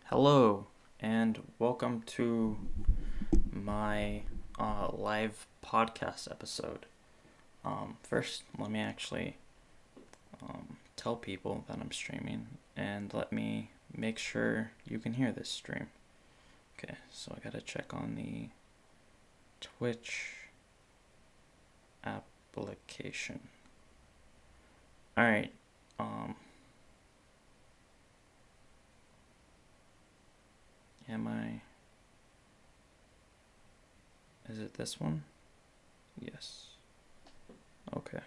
Hello, and welcome to my live podcast episode. First, let me actually tell people that I'm streaming, and let me make sure you can hear this stream. Okay, so I gotta check on the Twitch application. Alright, am I. Is it this one? Yes. Okay.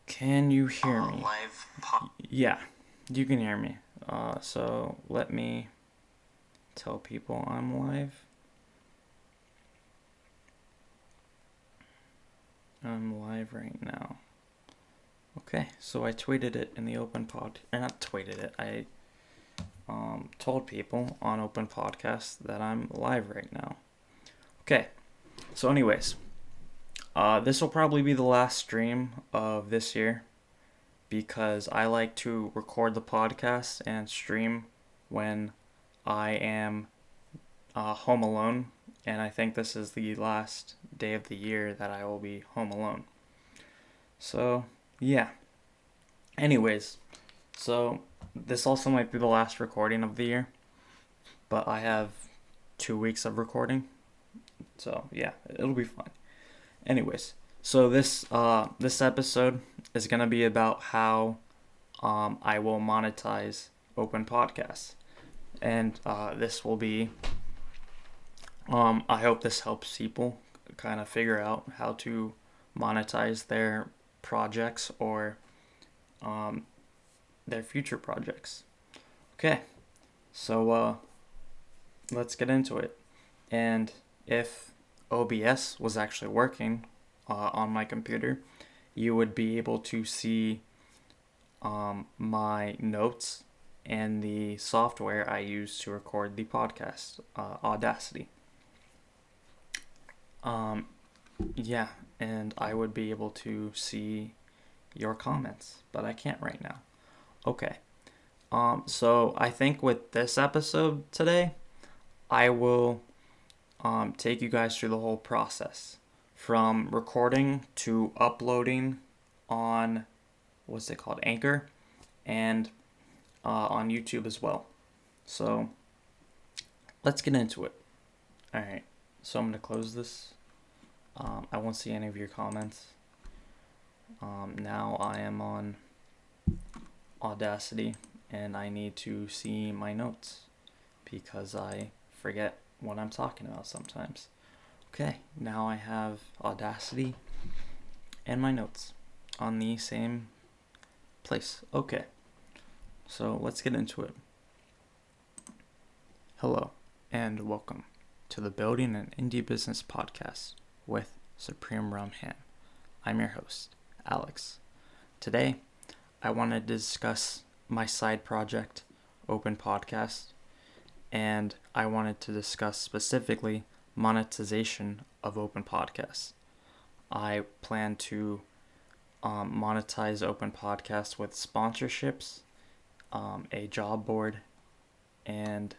Can you hear me? Yeah, you can hear me. So let me tell people I'm live. I'm live right now. Okay, so I tweeted it in the open pod, or not tweeted it. I told people on open podcast that I'm live right now. Okay, so anyways, this will probably be the last stream of this year because I like to record the podcast and stream when I am home alone, and I think this is the last day of the year that I will be home alone. So, yeah. Anyways, so this also might be the last recording of the year, but I have 2 weeks of recording, so yeah, it'll be fine. Anyways, so this episode is gonna be about how I will monetize open podcasts, and this will be. I hope this helps people kind of figure out how to monetize their projects or um, their future projects. Okay, so let's get into it. And if OBS was actually working on my computer, you would be able to see my notes and the software I use to record the podcast, Audacity. Um, yeah, and I would be able to see your comments, but I can't right now. Okay. So I think with this episode today, I will take you guys through the whole process from recording to uploading on what's it called, Anchor, and on YouTube as well. So let's get into it. All right. So I'm gonna close this. I won't see any of your comments. Now I am on Audacity and I need to see my notes because I forget what I'm talking about sometimes. Okay, now I have Audacity and my notes on the same place. Okay, so let's get into it. Hello, and welcome to the Building an Indie Business podcast with Supreme Rum Ham. I'm your host, Alex. Today, I wanted to discuss my side project, Open Podcast, and I wanted to discuss specifically monetization of Open Podcasts. I plan to monetize Open Podcasts with sponsorships, a job board, and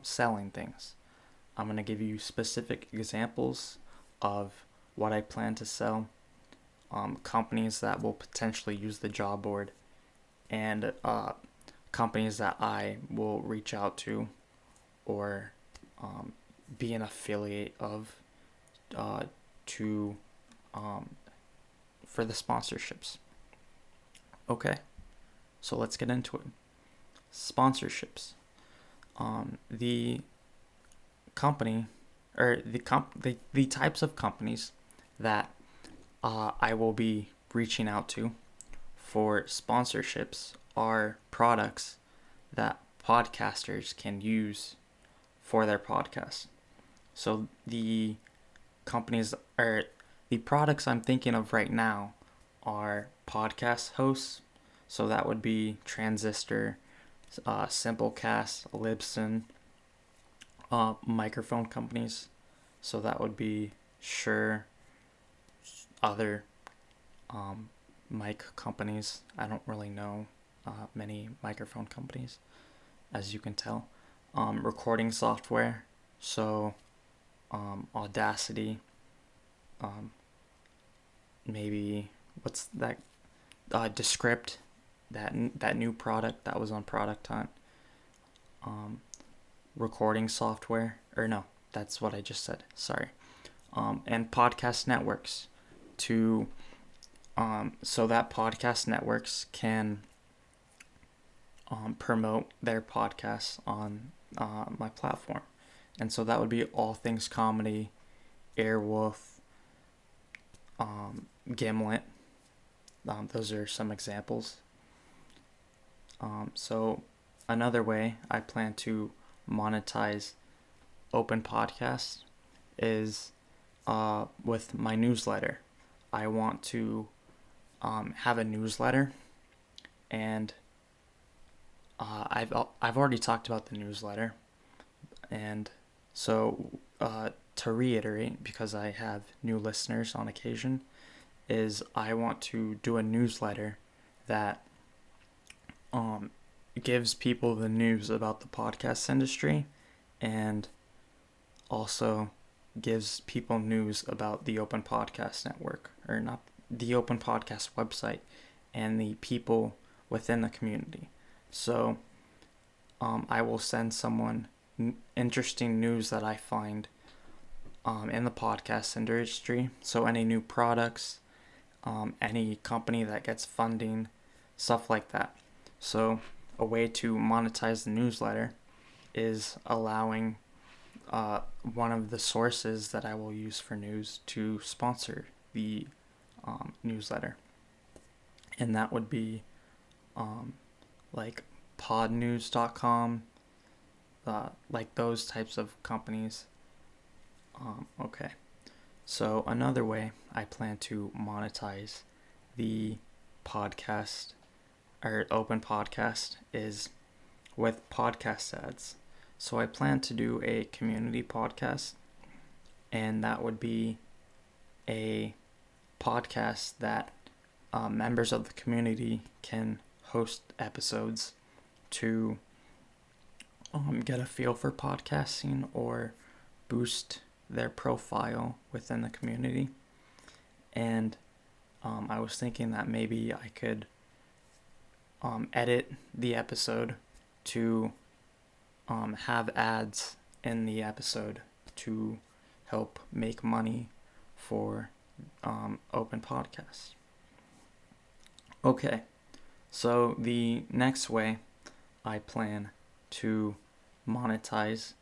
selling things. I'm going to give you specific examples of what I plan to sell, companies that will potentially use the job board, and companies that I will reach out to or be an affiliate of to for the sponsorships. Okay, so let's get into it. Sponsorships. The company or the types of companies that I will be reaching out to for sponsorships are products that podcasters can use for their podcast. So the companies or the products I'm thinking of right now are podcast hosts. So that would be Transistor, Simplecast, Libsyn, microphone companies. So that would be Shure, other mic companies. I don't really know many microphone companies, as you can tell. Recording software, so Audacity, um, maybe what's that? Descript, that new product that was on Product Hunt. Um, Recording software, or no, that's what I just said. Sorry. And podcast networks to so that podcast networks can promote their podcasts on my platform. And so that would be All Things Comedy, Airwolf, Gimlet. Those are some examples. So another way I plan to monetize Open Podcast is with my newsletter. I want to have a newsletter, and I've already talked about the newsletter, and so to reiterate, because I have new listeners on occasion, is I want to do a newsletter that gives people the news about the podcast industry, and also gives people news about the Open Podcast Network, or not the Open Podcast website, and the people within the community. So I will send someone interesting news that I find in the podcast industry. So any new products, any company that gets funding, stuff like that. So a way to monetize the newsletter is allowing one of the sources that I will use for news to sponsor the newsletter. And that would be like podnews.com, like those types of companies. Okay. So another way I plan to monetize the podcast or Open Podcast is with podcast ads. So I plan to do a community podcast, and that would be a podcast that members of the community can host episodes to get a feel for podcasting or boost their profile within the community. And I was thinking that maybe I could edit the episode to have ads in the episode to help make money for Open Podcasts. Okay, so the next way I plan to monetize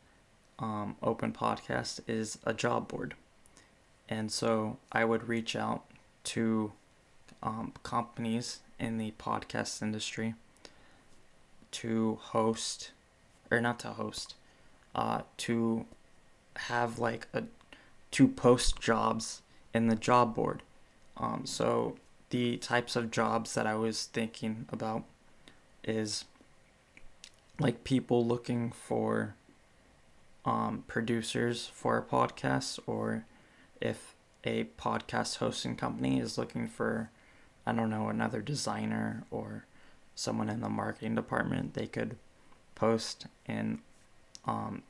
Open Podcast is a job board. And so I would reach out to companies in the podcast industry to host, or not to host, to have to post jobs in the job board. So the types of jobs that I was thinking about is like people looking for producers for a podcast, or if a podcast hosting company is looking for, I don't know, another designer or someone in the marketing department, they could post in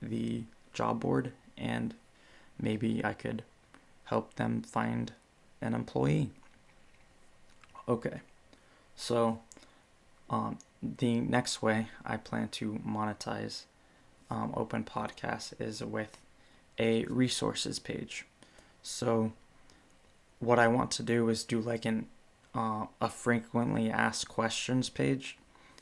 the job board, and maybe I could help them find an employee. Okay, so the next way I plan to monetize Open Podcast is with a resources page. So what I want to do is do like a frequently asked questions page,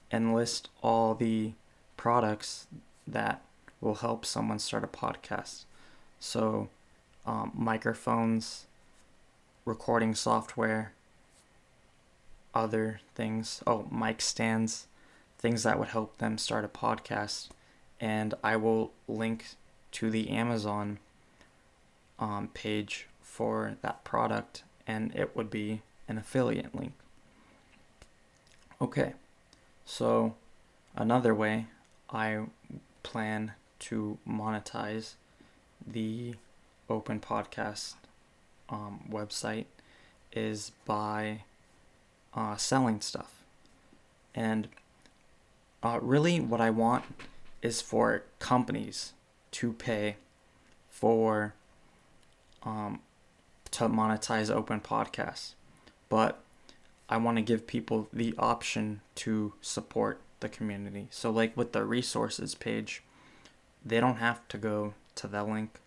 and list all the products that will help someone start a podcast. So microphones, recording software, other things. Mic stands, things that would help them start a podcast. And I will link to the Amazon page for that product, and it would be an affiliate link. Okay, so another way I plan to monetize the Open Podcast website is by selling stuff. And really, what I want is for companies to pay for to monetize open podcasts. But I want to give people the option to support the community. So, like with the resources page, they don't have to go to the link.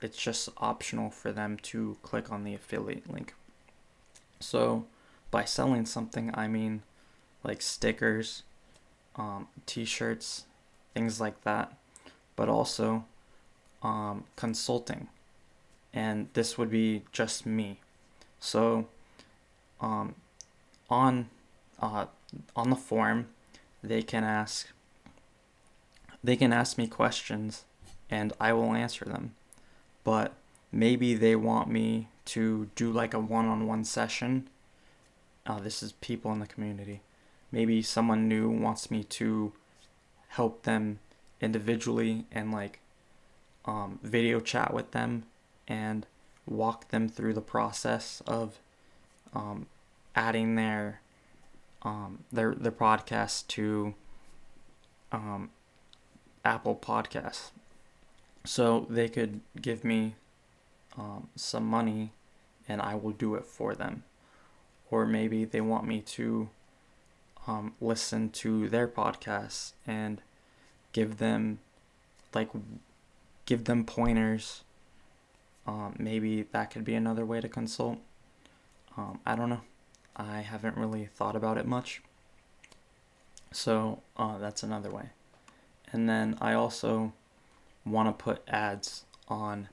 It's just optional for them to click on the affiliate link. So, by selling something, I mean like stickers, t-shirts, things like that, but also consulting. And this would be just me. So um, on uh, on the forum, they can ask me questions, and I will answer them. But maybe they want me to do like a one-on-one session. This is people in the community. Maybe someone new wants me to help them individually and like video chat with them and walk them through the process of um, adding their podcast to Apple Podcasts. So they could give me some money and I will do it for them. Or maybe they want me to listen to their podcasts and give them like give them pointers. Maybe that could be another way to consult. I don't know. I haven't really thought about it much. So that's another way. And then I also want to put ads on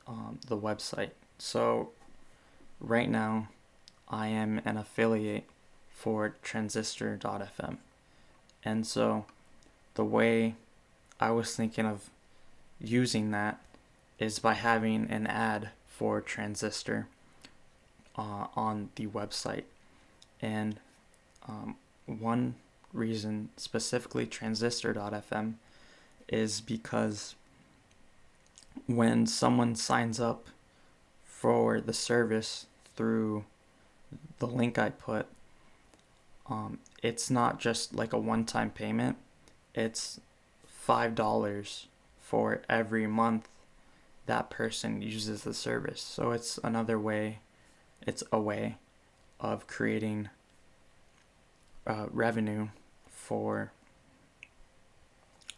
the website. So right now I am an affiliate for transistor.fm. And so the way I was thinking of using that is by having an ad for Transistor on the website. And one reason, specifically transistor.fm, is because when someone signs up for the service through the link I put, it's not just like a one-time payment. It's $5 for every month that person uses the service. So it's a way of creating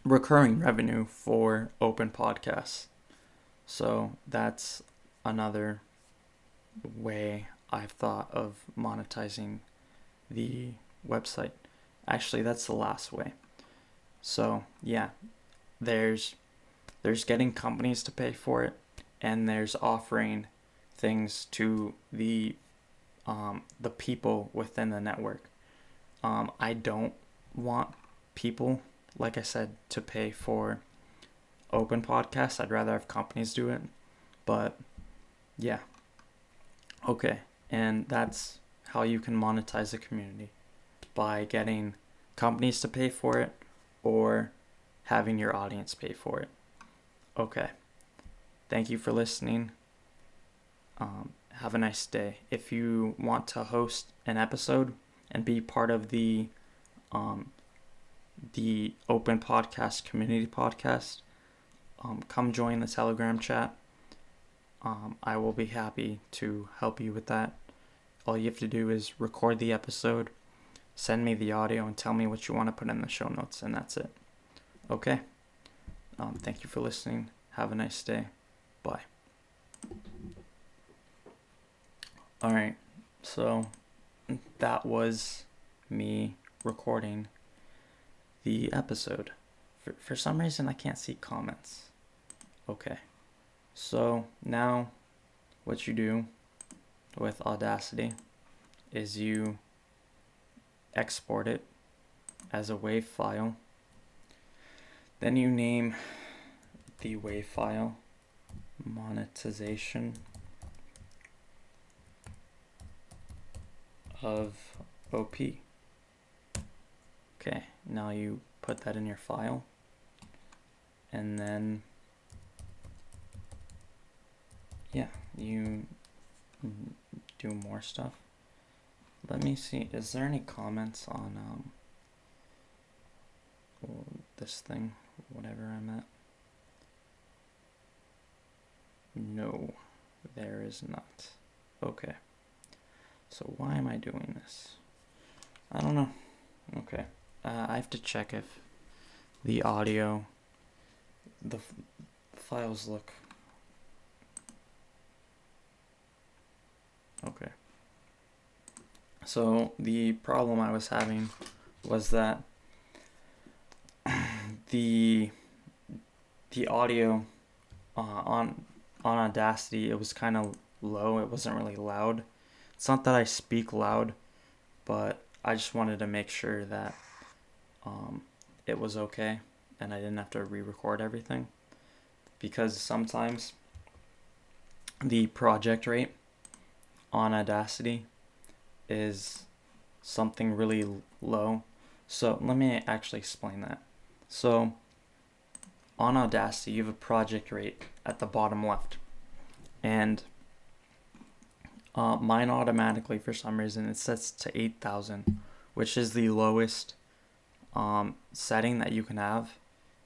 recurring revenue for open podcasts. So that's another way I've thought of monetizing the website. Actually, that's the last way. So yeah, there's getting companies to pay for it, and there's offering things to the people within the network. I don't want people, like I said, to pay for open podcasts. I'd rather have companies do it. But yeah, okay, and that's how you can monetize a community, by getting companies to pay for it or having your audience pay for it. Okay. Thank you for listening. Have a nice day. If you want to host an episode and be part of the open podcast community podcast, come join the Telegram chat. I will be happy to help you with that. All you have to do is record the episode, send me the audio, and tell me what you want to put in the show notes, and that's it. Okay. Thank you for listening. Have a nice day. Bye. Alright, so that was me recording the episode. For some reason, I can't see comments. Okay, so now what you do with Audacity is you export it as a WAV file. Then you name the WAV file monetization of OP. Okay, now you put that in your file, and then yeah, you do more stuff. Let me see. Is there any comments on this thing, whatever I'm at? No, there is not. Okay. So why am I doing this? I don't know. Okay. I have to check if the audio, the files look. Okay. So the problem I was having was that the audio on Audacity, it was kind of low. It wasn't really loud. It's not that I speak loud, but I just wanted to make sure that it was okay and I didn't have to re-record everything, because sometimes the project rate on Audacity is something really low. So let me actually explain that. So on Audacity, you have a project rate at the bottom left, and mine automatically, for some reason, it sets to 8,000, which is the lowest setting that you can have.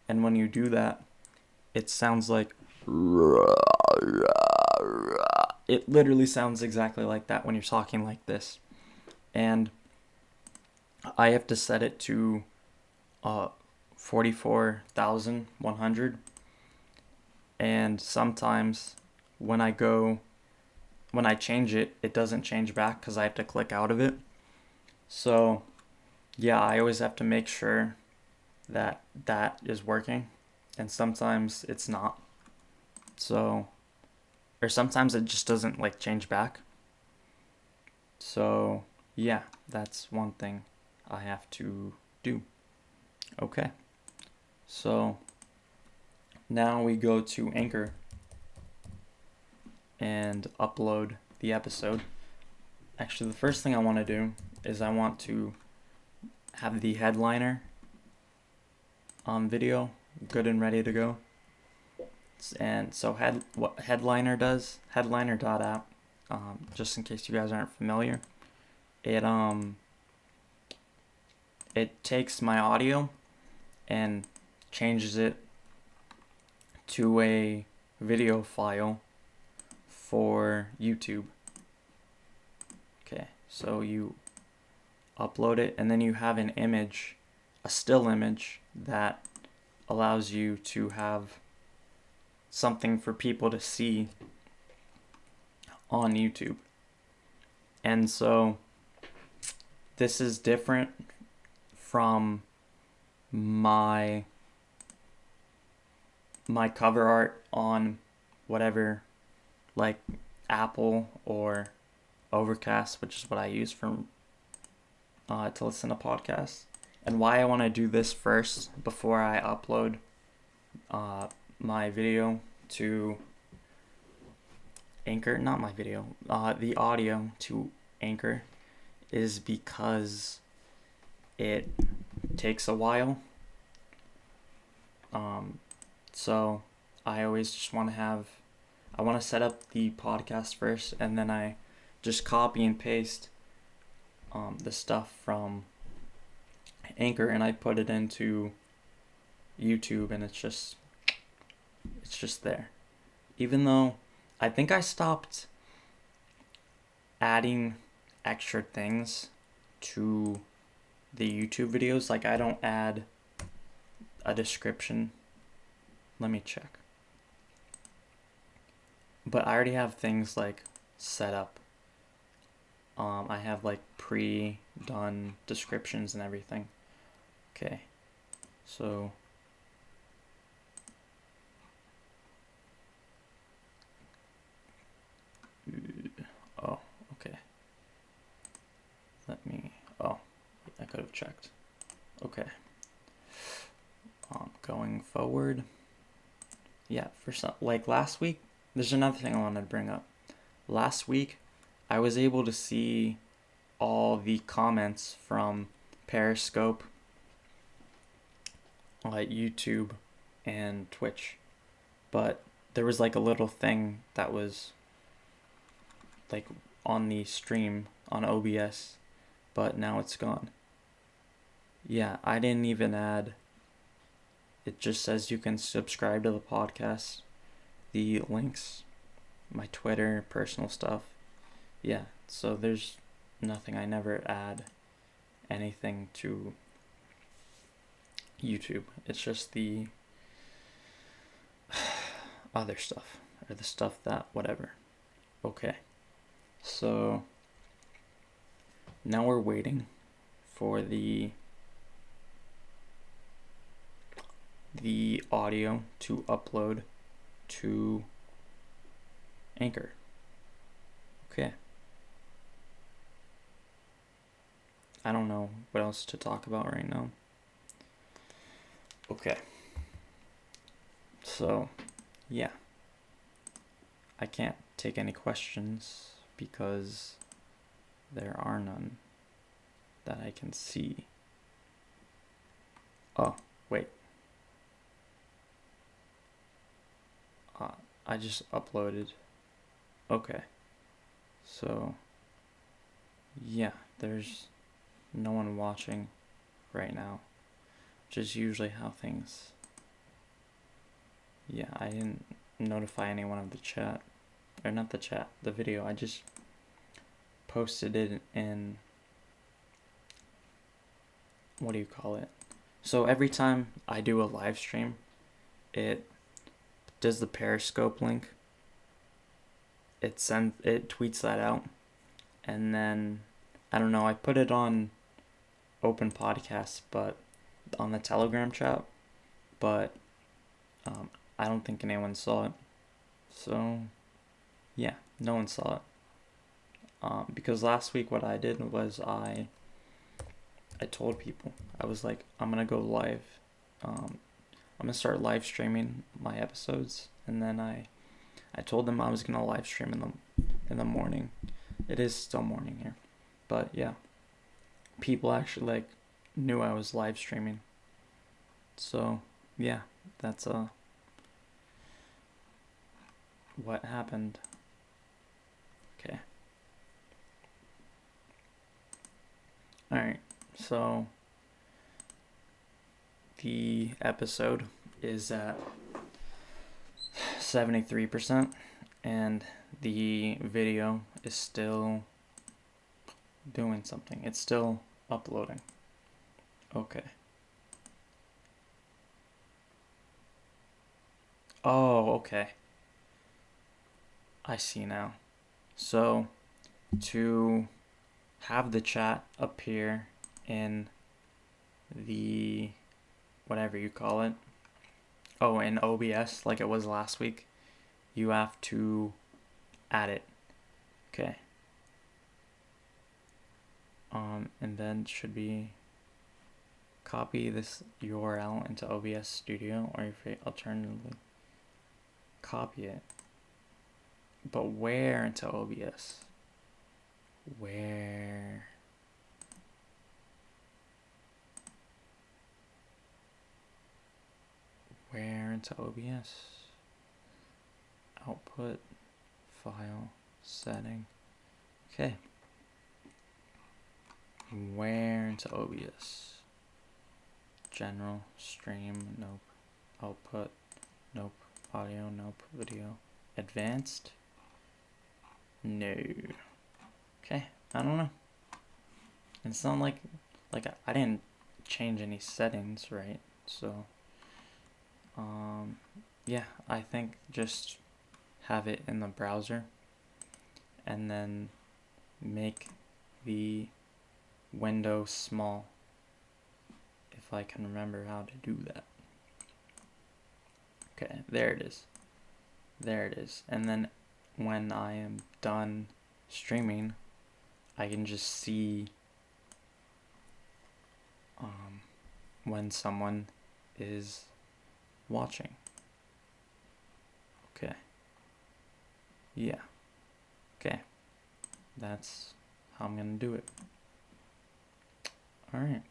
And when you do that, it sounds like, it literally sounds exactly like that when you're talking like this. And I have to set it to 44,100. And sometimes when I change it, it doesn't change back because I have to click out of it. So yeah, I always have to make sure that that is working, and sometimes it's not. So, or sometimes it just doesn't like change back. So yeah, that's one thing I have to do. Okay, so now we go to Anchor and upload the episode. Actually, the first thing I want to do is I want to have the headliner video good and ready to go. And so what Headliner does, headliner.app, just in case you guys aren't familiar, it takes my audio and changes it to a video file for YouTube. Okay, so you upload it, and then you have an image, a still image, that allows you to have something for people to see on YouTube. And so this is different from my cover art on whatever, like Apple or Overcast, which is what I use to listen to podcasts. And why I want to do this first before I upload my video to Anchor, not my video, the audio to Anchor, is because it takes a while. So I always just want to set up the podcast first, and then I just copy and paste the stuff from Anchor, and I put it into YouTube, and it's just there. Even though I think I stopped adding extra things to the YouTube videos. Like, I don't add a description. Let me check. But I already have things like set up. I have like pre-done descriptions and everything. Okay, so oh, okay. I could have checked. Okay. Going forward. Yeah, for some, like last week, there's another thing I wanted to bring up. Last week, I was able to see all the comments from Periscope, YouTube, and Twitch. But there was like a little thing that was like on the stream on OBS but now it's gone. Yeah, I didn't even add. It just says you can subscribe to the podcast, the links, my Twitter, personal stuff. Yeah, so there's nothing. I never add anything to YouTube. It's just the other stuff, or the stuff that, whatever. Okay, so now we're waiting for the audio to upload to Anchor. Okay. I don't know what else to talk about right now. Okay. So, yeah. I can't take any questions because there are none that I can see. Oh, wait. I just uploaded. Okay. So, yeah, there's no one watching right now, which is usually how things. Yeah, I didn't notify anyone of the chat, or not the chat, the video. I just posted it in, what do you call it? So every time I do a live stream, it does the Periscope link. It tweets that out, and then I don't know. I put it on Open Podcasts, but on the Telegram chat, but I don't think anyone saw it. So yeah, no one saw it. Because last week what I did was I told people, I was like, I'm gonna go live. I'm gonna start live streaming my episodes, and then I told them I was gonna live stream in the morning. It is still morning here, but yeah, people actually like knew I was live streaming. So yeah, that's what happened. Okay. All right. So the episode is at 73%, and the video is still doing something. It's still uploading. Okay. Oh, okay. I see now. So, to have the chat appear in the whatever you call it, in OBS like it was last week, you have to add it. Okay. And then should be copy this URL into OBS Studio, or if you alternatively copy it. But where into OBS? Where? Where into OBS? Output, file, setting. Okay. Where into OBS? General, stream, nope. Output, nope. Audio, nope. Video. Advanced? No. Okay, I don't know. It's not like I didn't change any settings, right? So, yeah, I think just have it in the browser and then make the window small, if I can remember how to do that. Okay, there it is. There it is. And then when I am done streaming, I can just see when someone is watching. Okay. Yeah. Okay. That's how I'm gonna do it. Alright.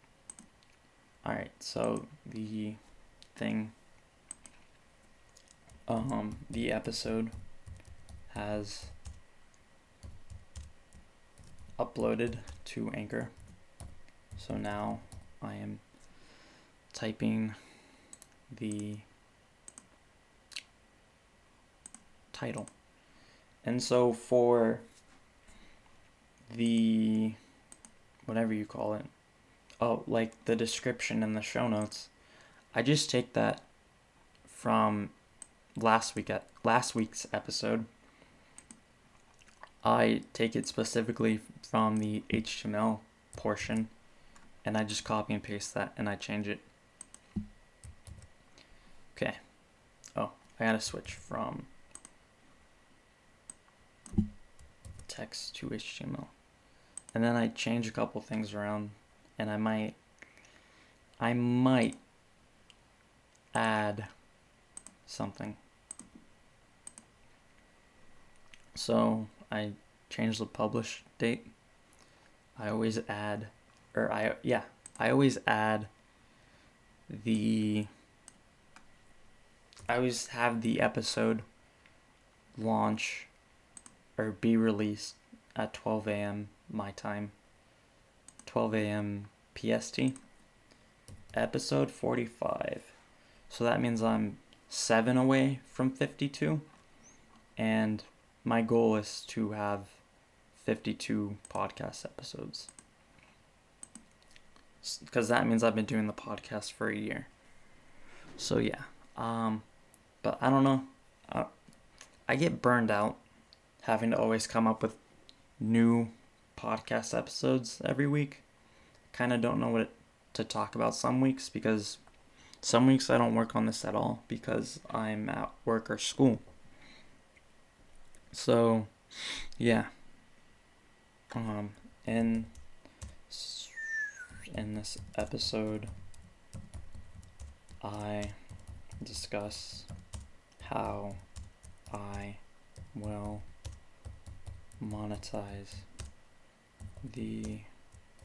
Alright, so the thing, the episode has uploaded to Anchor. So now I am typing the title. And so for the, whatever you call it, like the description and the show notes, I just take that from last week's episode. I take it specifically from the HTML portion, and I just copy and paste that, and I change it. Okay. Oh, I gotta switch from text to HTML. And then I change a couple things around, and I might add something. So I change the publish date. I always add I always have the episode launch or be released at 12 a.m. my time, 12 a.m. PST, episode 45. So that means I'm 7 away from 52, and my goal is to have 52 podcast episodes. Because that means I've been doing the podcast for a year. So yeah. But I don't know. I get burned out having to always come up with new podcast episodes every week. Kind of don't know what to talk about some weeks, because some weeks I don't work on this at all because I'm at work or school. So, yeah. In this episode, I discuss how I will monetize the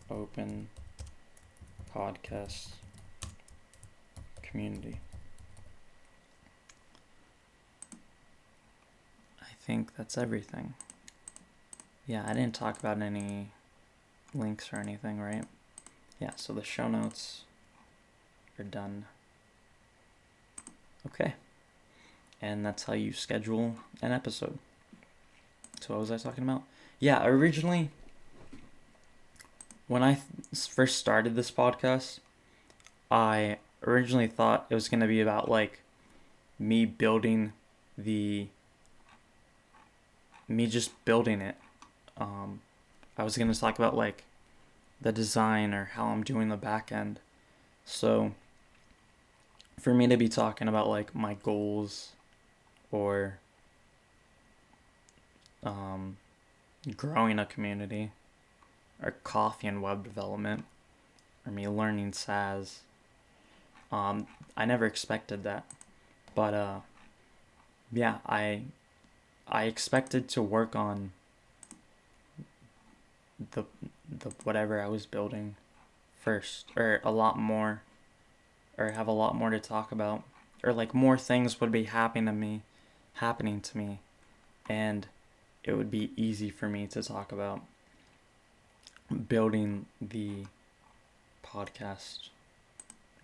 open podcast community. I think that's everything. Yeah, I didn't talk about any links or anything, right? Yeah, so the show notes are done. Okay. And that's how you schedule an episode. So what was I talking about? Yeah, originally, when I first started this podcast, I originally thought it was going to be about, like, me just building it. I was going to talk about, like, the design or how I'm doing the back end. So for me to be talking about, like, my goals or growing a community or coffee and web development or me learning SaaS, I never expected that. But yeah, I expected to work on the whatever I was building first, or a lot more, or have a lot more to talk about, or like more things would be happening to me, and it would be easy for me to talk about building the podcast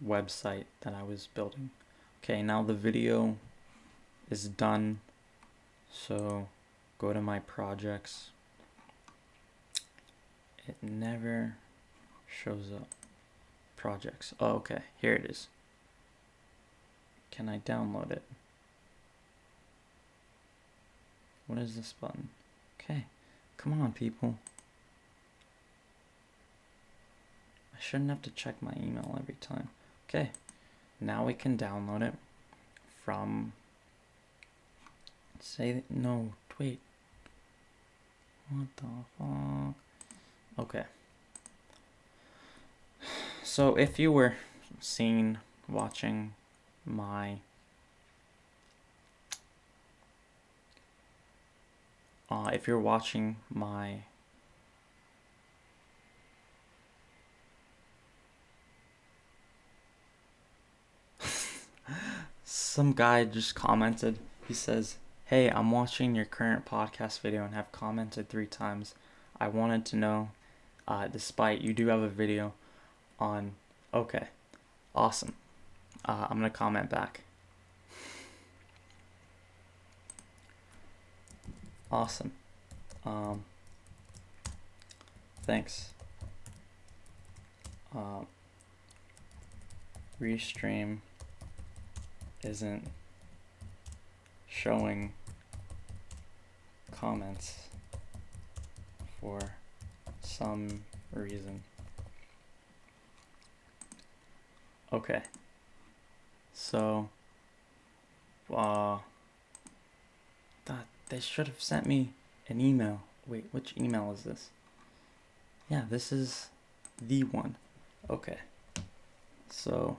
website that I was building. Okay, now the video is done, so go to my projects. It never shows up. Projects. Oh, okay. Here it is. Can I download it? What is this button? Okay. Come on, people. I shouldn't have to check my email every time. Okay. Now we can download it from... No, wait. What the fuck? Okay. So if you were watching my if you're watching my some guy just commented. He says, "Hey, I'm watching your current podcast video and have commented 3 times. I wanted to know, despite you do have a video, on. Okay, awesome. I'm gonna comment back. Awesome. Um, thanks. Restream isn't showing comments for some reason. Okay. So, they should have sent me an email. Wait, which email is this? Yeah, this is the one. Okay. So,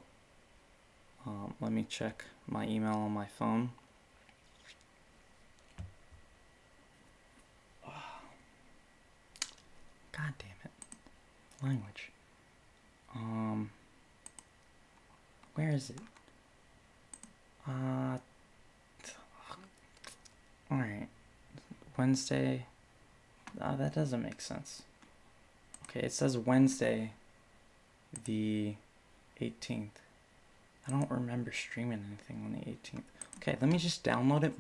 let me check my email on my phone. God damn it. Language. Where is it? Alright. Wednesday. That doesn't make sense. Okay, it says Wednesday the 18th. I don't remember streaming anything on the 18th. Okay, let me just download it.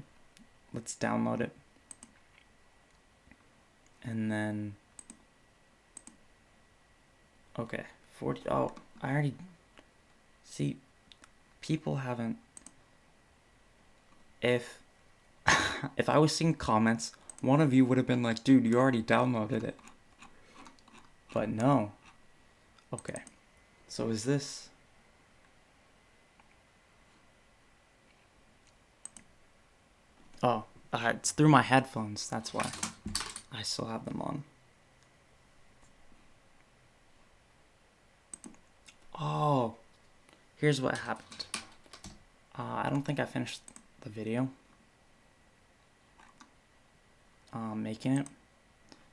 Let's download it. And then... Okay, 40... Oh, I already... See, people haven't... If I was seeing comments, one of you would have been like, dude, you already downloaded it. But no. Okay. So is this... Oh, it's through my headphones. That's why. I still have them on. Oh. Here's what happened. I don't think I finished the video. Making it.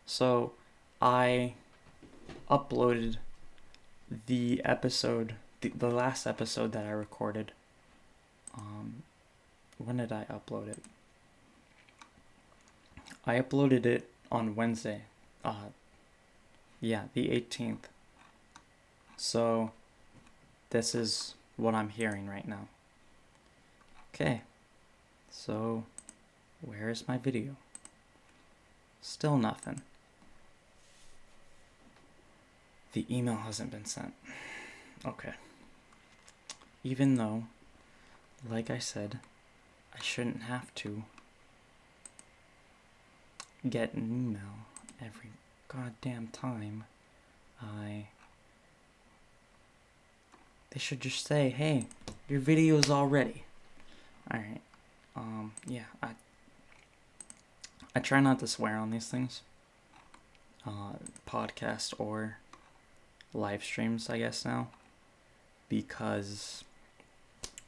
So, I uploaded the episode, the last episode that I recorded. When did I upload it? I uploaded it on Wednesday. Yeah, the 18th. So, this is what I'm hearing right now. Okay. So, where is my video? Still nothing. The email hasn't been sent. Okay. Even though, like I said, I shouldn't have to get an email every goddamn time they should just say, hey, your video's all ready. Alright. Yeah, I try not to swear on these things. Podcast or live streams, I guess now. Because,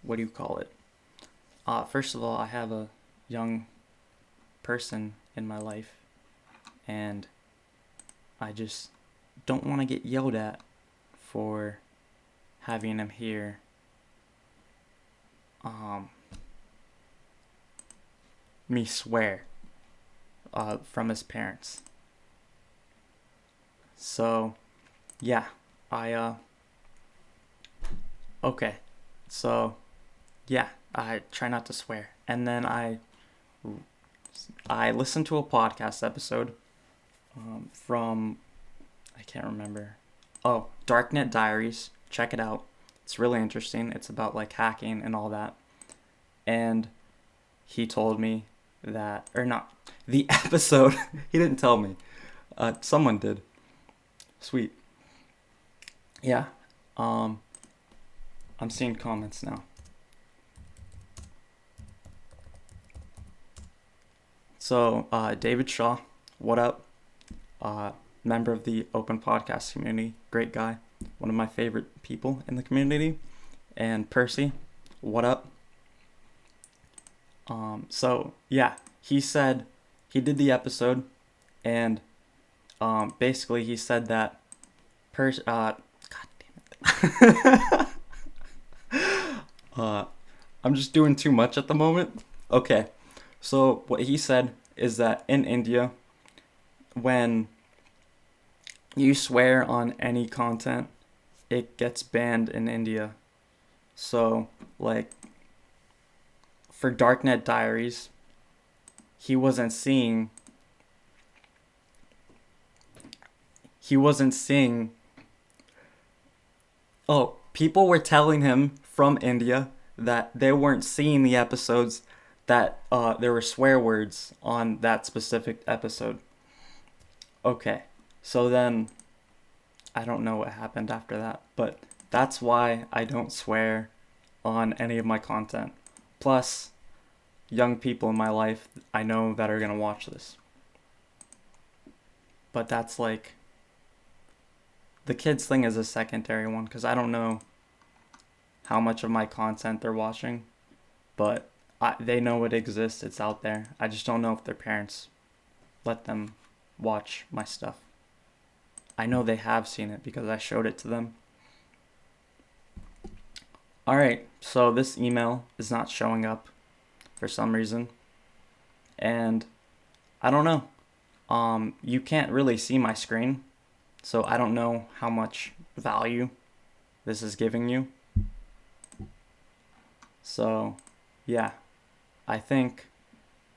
what do you call it? First of all, I have a young person in my life, and I just don't want to get yelled at for having him here. Me swear from his parents. So, yeah, okay, so, yeah, I try not to swear. And then I listened to a podcast episode from, I can't remember. Oh, Darknet Diaries. Check it out. It's really interesting. It's about like hacking and all that. And he told me that, or not, the episode, he didn't tell me. Someone did. Sweet. Yeah. I'm seeing comments now. So, David Shaw, what up? Member of the Open Podcast community, great guy, one of my favorite people in the community. And Percy, what up? So yeah, he said he did the episode, and basically he said that God damn it. I'm just doing too much at the moment. Okay, so what he said is that in India, when you swear on any content, it gets banned in India. So, like, for Darknet Diaries, he wasn't seeing he wasn't seeing oh, people were telling him from India that they weren't seeing the episodes that there were swear words on that specific episode. Okay. So then I don't know what happened after that, but that's why I don't swear on any of my content. Plus, young people in my life I know that are going to watch this. But that's like the kids thing is a secondary one because I don't know how much of my content they're watching, but they know it exists. It's out there. I just don't know if their parents let them watch my stuff. I know they have seen it because I showed it to them. Alright, so this email is not showing up for some reason. And I don't know. You can't really see my screen, so I don't know how much value this is giving you. So, yeah, I think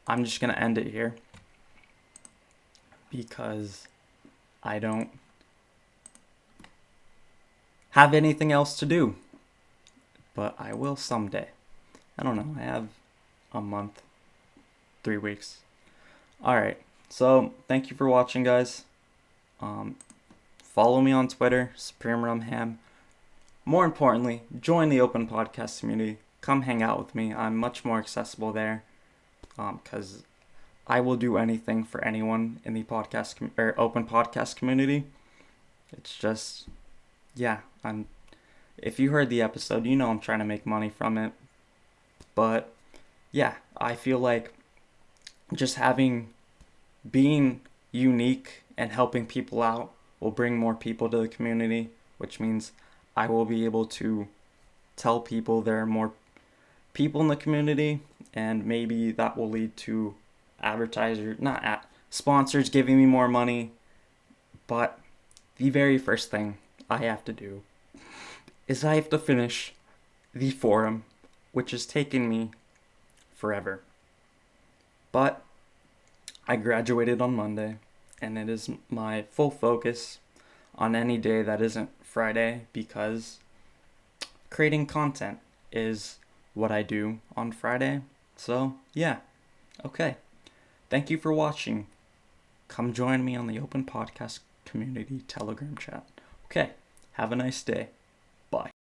I'm just going to end it here because I don't have anything else to do. But I will someday. I don't know. I have a month, 3 weeks. Alright, so thank you for watching, guys. Follow me on Twitter, Supreme Rum Ham. More importantly, join the open podcast community. Come hang out with me. I'm much more accessible there because I will do anything for anyone in the podcast or open podcast community. It's just, yeah, if you heard the episode, you know I'm trying to make money from it. But yeah, I feel like just being unique and helping people out will bring more people to the community, which means I will be able to tell people there are more people in the community, and maybe that will lead to sponsors giving me more money. But the very first thing I have to do is I have to finish the forum, which has taken me forever. But I graduated on Monday, and it is my full focus on any day that isn't Friday because creating content is what I do on Friday. So, yeah. Okay. Thank you for watching. Come join me on the Open Podcast Community Telegram chat. Okay. Have a nice day. Bye.